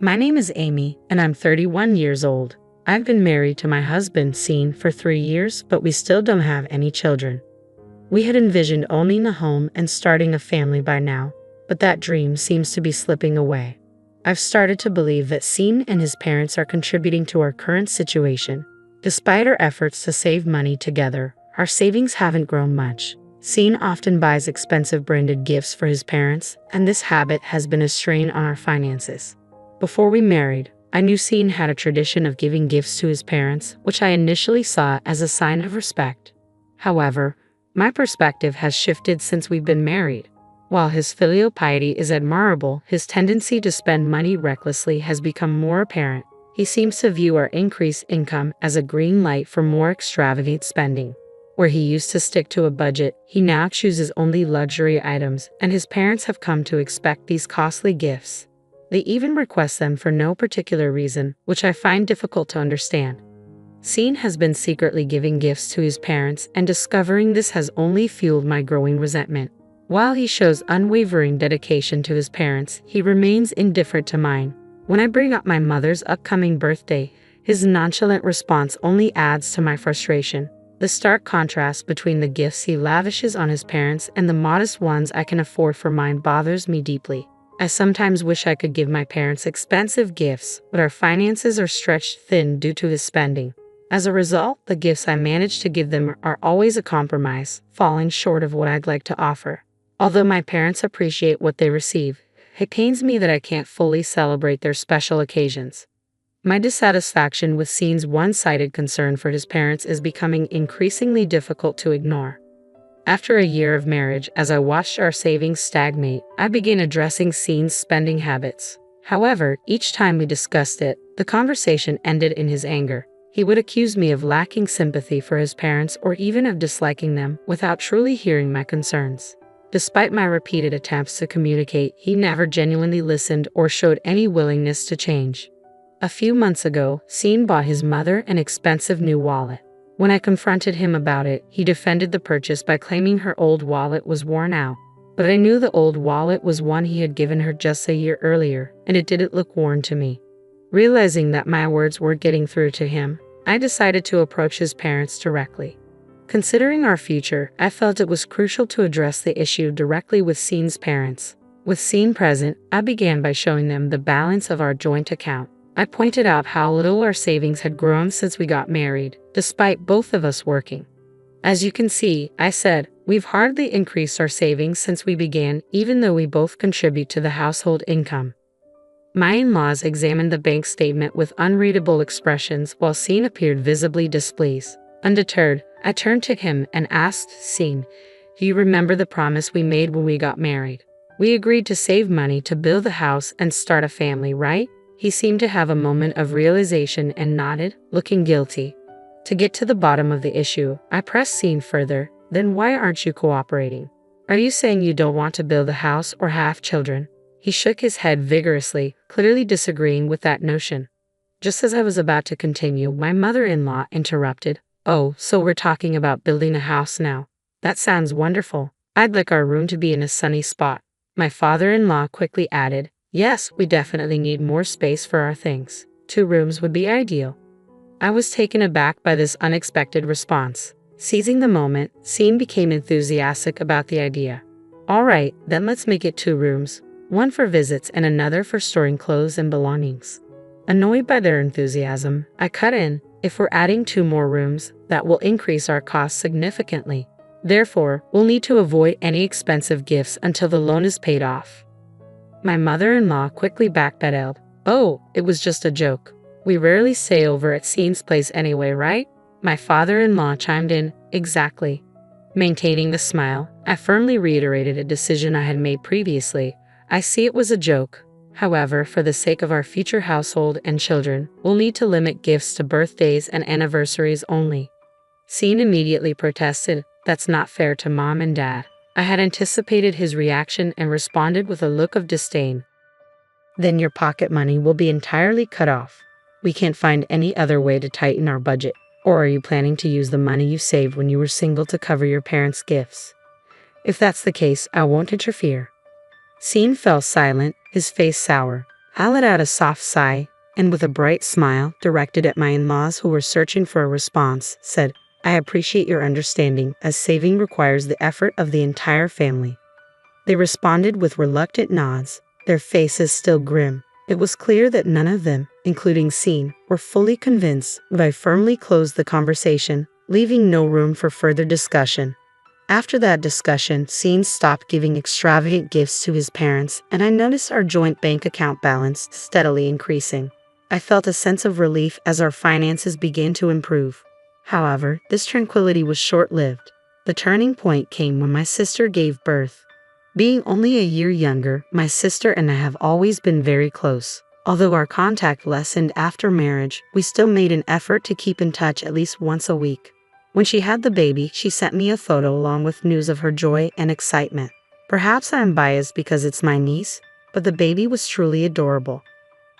My name is Amy, and I'm 31 years old. I've been married to my husband, Scene, for 3 years, but we still don't have any children. We had envisioned owning a home and starting a family by now, but that dream seems to be slipping away. I've started to believe that Scene and his parents are contributing to our current situation. Despite our efforts to save money together, our savings haven't grown much. Scene often buys expensive branded gifts for his parents, and this habit has been a strain on our finances. Before we married, I knew Scene had a tradition of giving gifts to his parents, which I initially saw as a sign of respect. However, my perspective has shifted since we've been married. While his filial piety is admirable, his tendency to spend money recklessly has become more apparent. He seems to view our increased income as a green light for more extravagant spending. Where he used to stick to a budget, he now chooses only luxury items, and his parents have come to expect these costly gifts. They even request them for no particular reason, which I find difficult to understand. Scene has been secretly giving gifts to his parents, and discovering this has only fueled my growing resentment. While he shows unwavering dedication to his parents, he remains indifferent to mine. When I bring up my mother's upcoming birthday, his nonchalant response only adds to my frustration. The stark contrast between the gifts he lavishes on his parents and the modest ones I can afford for mine bothers me deeply. I sometimes wish I could give my parents expensive gifts, but our finances are stretched thin due to his spending. As a result, the gifts I manage to give them are always a compromise, falling short of what I'd like to offer. Although my parents appreciate what they receive, it pains me that I can't fully celebrate their special occasions. My dissatisfaction with Scene's one-sided concern for his parents is becoming increasingly difficult to ignore. After a year of marriage, as I watched our savings stagnate, I began addressing Scene's spending habits. However, each time we discussed it, the conversation ended in his anger. He would accuse me of lacking sympathy for his parents or even of disliking them without truly hearing my concerns. Despite my repeated attempts to communicate, he never genuinely listened or showed any willingness to change. A few months ago, Scene bought his mother an expensive new wallet. When I confronted him about it, he defended the purchase by claiming her old wallet was worn out. But I knew the old wallet was one he had given her just a year earlier, and it didn't look worn to me. Realizing that my words weren't getting through to him, I decided to approach his parents directly. Considering our future, I felt it was crucial to address the issue directly with Scene's parents. With Scene present, I began by showing them the balance of our joint account. I pointed out how little our savings had grown since we got married, despite both of us working. As you can see, I said, we've hardly increased our savings since we began, even though we both contribute to the household income. My in-laws examined the bank statement with unreadable expressions while Scene appeared visibly displeased. Undeterred, I turned to him and asked Scene, "Do you remember the promise we made when we got married? We agreed to save money to build a house and start a family, right?" He seemed to have a moment of realization and nodded, looking guilty. To get to the bottom of the issue, I pressed Scene further. "Then why aren't you cooperating? Are you saying you don't want to build a house or have children?" He shook his head vigorously, clearly disagreeing with that notion. Just as I was about to continue, my mother-in-law interrupted. "Oh, so we're talking about building a house now. That sounds wonderful. I'd like our room to be in a sunny spot." My father-in-law quickly added, "Yes, we definitely need more space for our things. 2 rooms would be ideal." I was taken aback by this unexpected response. Seizing the moment, Scene became enthusiastic about the idea. "All right, then let's make it 2 rooms. One for visits and another for storing clothes and belongings." Annoyed by their enthusiasm, I cut in. "If we're adding 2 more rooms, that will increase our costs significantly. Therefore, we'll need to avoid any expensive gifts until the loan is paid off." My mother-in-law quickly backpedaled. "Oh, it was just a joke. We rarely stay over at Scene's place anyway, right?" My father-in-law chimed in, "Exactly." Maintaining a smile, I firmly reiterated a decision I had made previously. "I see it was a joke. However, for the sake of our future household and children, we'll need to limit gifts to birthdays and anniversaries only." Scene immediately protested, "That's not fair to Mom and Dad." I had anticipated his reaction and responded with a look of disdain. "Then your pocket money will be entirely cut off. We can't find any other way to tighten our budget. Or are you planning to use the money you saved when you were single to cover your parents' gifts? If that's the case, I won't interfere." Scene fell silent, his face sour. I let out a soft sigh, and with a bright smile directed at my in-laws who were searching for a response, said, "I appreciate your understanding, as saving requires the effort of the entire family." They responded with reluctant nods, their faces still grim. It was clear that none of them, including Scene, were fully convinced, but I firmly closed the conversation, leaving no room for further discussion. After that discussion, Scene stopped giving extravagant gifts to his parents, and I noticed our joint bank account balance steadily increasing. I felt a sense of relief as our finances began to improve. However, this tranquility was short-lived. The turning point came when my sister gave birth. Being only a year younger, my sister and I have always been very close. Although our contact lessened after marriage, we still made an effort to keep in touch at least once a week. When she had the baby, she sent me a photo along with news of her joy and excitement. Perhaps I am biased because it's my niece, but the baby was truly adorable.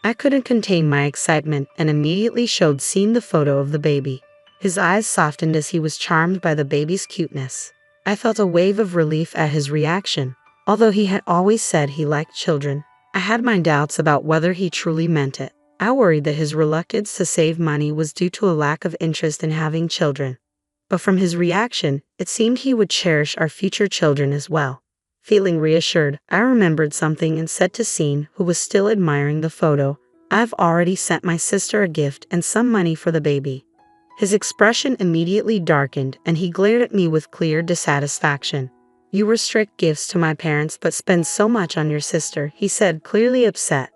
I couldn't contain my excitement and immediately showed Scene the photo of the baby. His eyes softened as he was charmed by the baby's cuteness. I felt a wave of relief at his reaction. Although he had always said he liked children, I had my doubts about whether he truly meant it. I worried that his reluctance to save money was due to a lack of interest in having children. But from his reaction, it seemed he would cherish our future children as well. Feeling reassured, I remembered something and said to Scene, who was still admiring the photo, "I've already sent my sister a gift and some money for the baby." His expression immediately darkened and he glared at me with clear dissatisfaction. "You restrict gifts to my parents but spend so much on your sister," he said, clearly upset.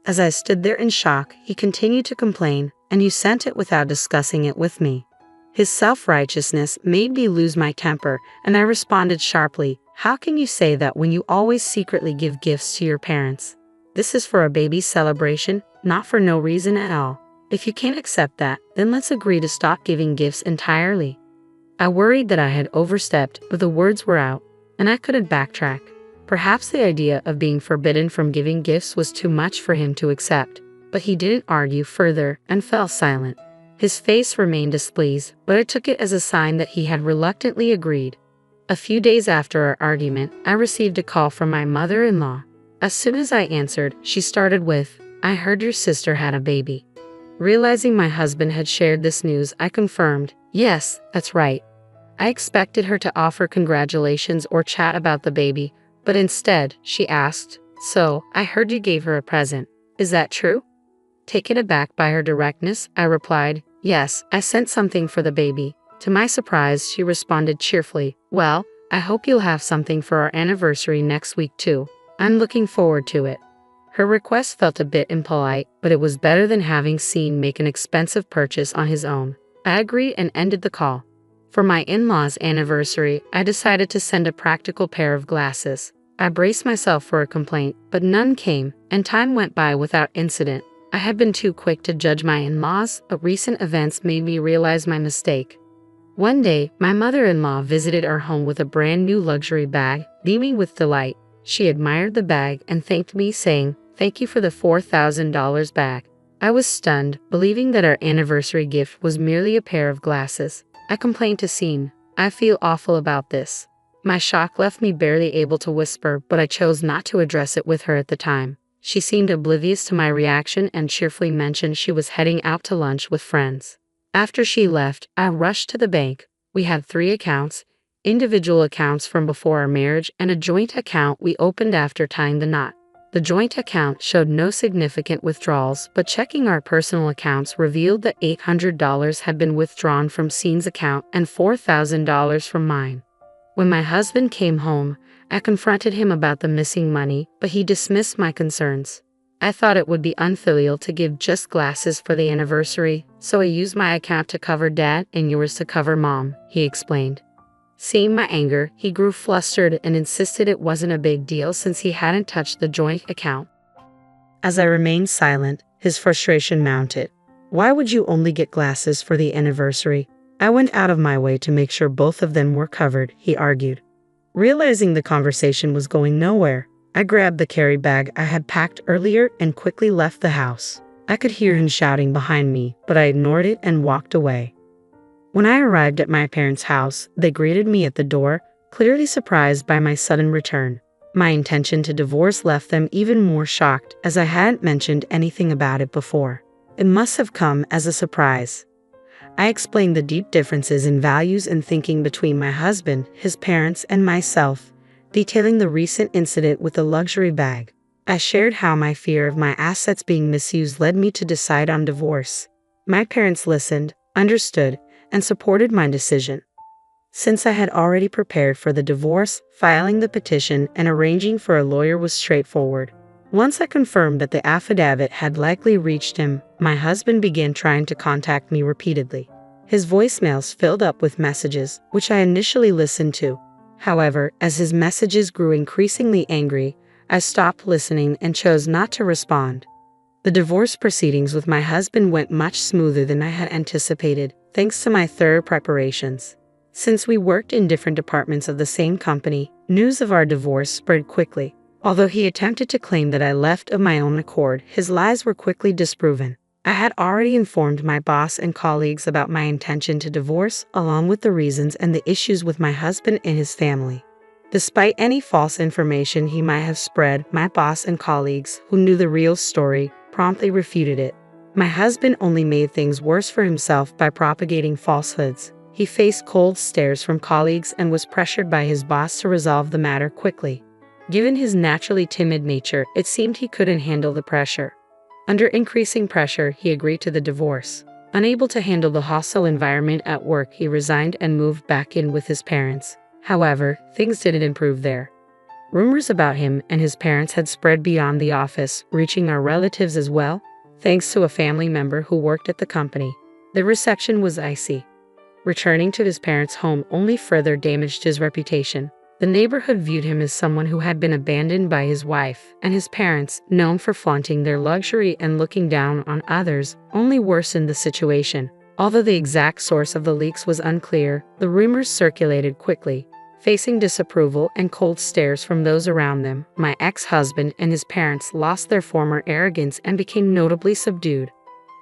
As I stood there in shock, he continued to complain, "And you sent it without discussing it with me." His self-righteousness made me lose my temper, and I responded sharply, "How can you say that when you always secretly give gifts to your parents? This is for a baby's celebration, not for no reason at all. If you can't accept that, then let's agree to stop giving gifts entirely." I worried that I had overstepped, but the words were out, and I couldn't backtrack. Perhaps the idea of being forbidden from giving gifts was too much for him to accept, but he didn't argue further and fell silent. His face remained displeased, but I took it as a sign that he had reluctantly agreed. A few days after our argument, I received a call from my mother-in-law. As soon as I answered, she started with, "I heard your sister had a baby." Realizing my husband had shared this news, I confirmed, "Yes, that's right." I expected her to offer congratulations or chat about the baby, but instead, she asked, "So, I heard you gave her a present. Is that true?" Taken aback by her directness, I replied, "Yes, I sent something for the baby." To my surprise, she responded cheerfully, "Well, I hope you'll have something for our anniversary next week too. I'm looking forward to it." Her request felt a bit impolite, but it was better than having Scene make an expensive purchase on his own. I agreed and ended the call. For my in-laws' anniversary, I decided to send a practical pair of glasses. I braced myself for a complaint, but none came, and time went by without incident. I had been too quick to judge my in-laws, but recent events made me realize my mistake. One day, my mother-in-law visited our home with a brand new luxury bag, beaming with delight. She admired the bag and thanked me, saying, "Thank you for the $4,000 bag." I was stunned, believing that our anniversary gift was merely a pair of glasses. I complained to Scene, "I feel awful about this." My shock left me barely able to whisper, but I chose not to address it with her at the time. She seemed oblivious to my reaction and cheerfully mentioned she was heading out to lunch with friends. After she left, I rushed to the bank. We had 3 accounts, individual accounts from before our marriage and a joint account we opened after tying the knot. The joint account showed no significant withdrawals, but checking our personal accounts revealed that $800 had been withdrawn from Scene's account and $4,000 from mine. When my husband came home, I confronted him about the missing money, but he dismissed my concerns. I thought it would be unfilial to give just glasses for the anniversary, so I used my account to cover Dad and yours to cover Mom, he explained. Seeing my anger, he grew flustered and insisted it wasn't a big deal since he hadn't touched the joint account. As I remained silent, his frustration mounted. "Why would you only get glasses for the anniversary? I went out of my way to make sure both of them were covered," he argued. Realizing the conversation was going nowhere, I grabbed the carry bag I had packed earlier and quickly left the house. I could hear him shouting behind me, but I ignored it and walked away. When I arrived at my parents' house, they greeted me at the door, clearly surprised by my sudden return. My intention to divorce left them even more shocked, as I hadn't mentioned anything about it before. It must have come as a surprise. I explained the deep differences in values and thinking between my husband, his parents, and myself, detailing the recent incident with the luxury bag. I shared how my fear of my assets being misused led me to decide on divorce. My parents listened, understood, and supported my decision. Since I had already prepared for the divorce, filing the petition and arranging for a lawyer was straightforward. Once I confirmed that the affidavit had likely reached him, my husband began trying to contact me repeatedly. His voicemails filled up with messages, which I initially listened to. However, as his messages grew increasingly angry, I stopped listening and chose not to respond. The divorce proceedings with my husband went much smoother than I had anticipated, thanks to my thorough preparations. Since we worked in different departments of the same company, news of our divorce spread quickly. Although he attempted to claim that I left of my own accord, his lies were quickly disproven. I had already informed my boss and colleagues about my intention to divorce, along with the reasons and the issues with my husband and his family. Despite any false information he might have spread, my boss and colleagues, who knew the real story, promptly refuted it. My husband only made things worse for himself by propagating falsehoods. He faced cold stares from colleagues and was pressured by his boss to resolve the matter quickly. Given his naturally timid nature, it seemed he couldn't handle the pressure. Under increasing pressure, he agreed to the divorce. Unable to handle the hostile environment at work, he resigned and moved back in with his parents. However, things didn't improve there. Rumors about him and his parents had spread beyond the office, reaching our relatives as well, thanks to a family member who worked at the company. The reception was icy. Returning to his parents' home only further damaged his reputation. The neighborhood viewed him as someone who had been abandoned by his wife, and his parents, known for flaunting their luxury and looking down on others, only worsened the situation. Although the exact source of the leaks was unclear, the rumors circulated quickly. Facing disapproval and cold stares from those around them, my ex-husband and his parents lost their former arrogance and became notably subdued.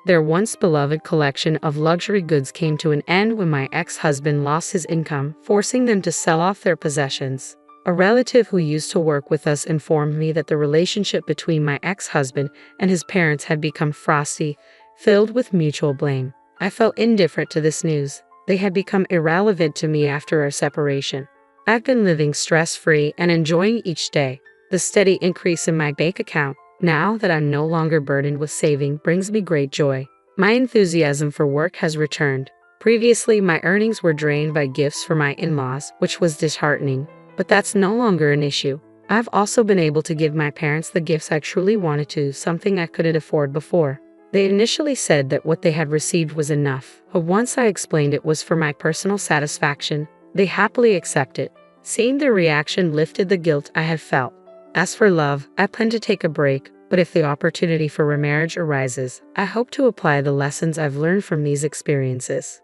Their once beloved collection of luxury goods came to an end when my ex-husband lost his income, forcing them to sell off their possessions. A relative who used to work with us informed me that the relationship between my ex-husband and his parents had become frosty, filled with mutual blame. I felt indifferent to this news. They had become irrelevant to me after our separation. I've been living stress-free and enjoying each day. The steady increase in my bank account, now that I'm no longer burdened with saving, brings me great joy. My enthusiasm for work has returned. Previously, my earnings were drained by gifts for my in-laws, which was disheartening, but that's no longer an issue. I've also been able to give my parents the gifts I truly wanted to, something I couldn't afford before. They initially said that what they had received was enough, but once I explained it was for my personal satisfaction, they happily accepted. Seeing their reaction lifted the guilt I had felt. As for love, I plan to take a break, but if the opportunity for remarriage arises, I hope to apply the lessons I've learned from these experiences.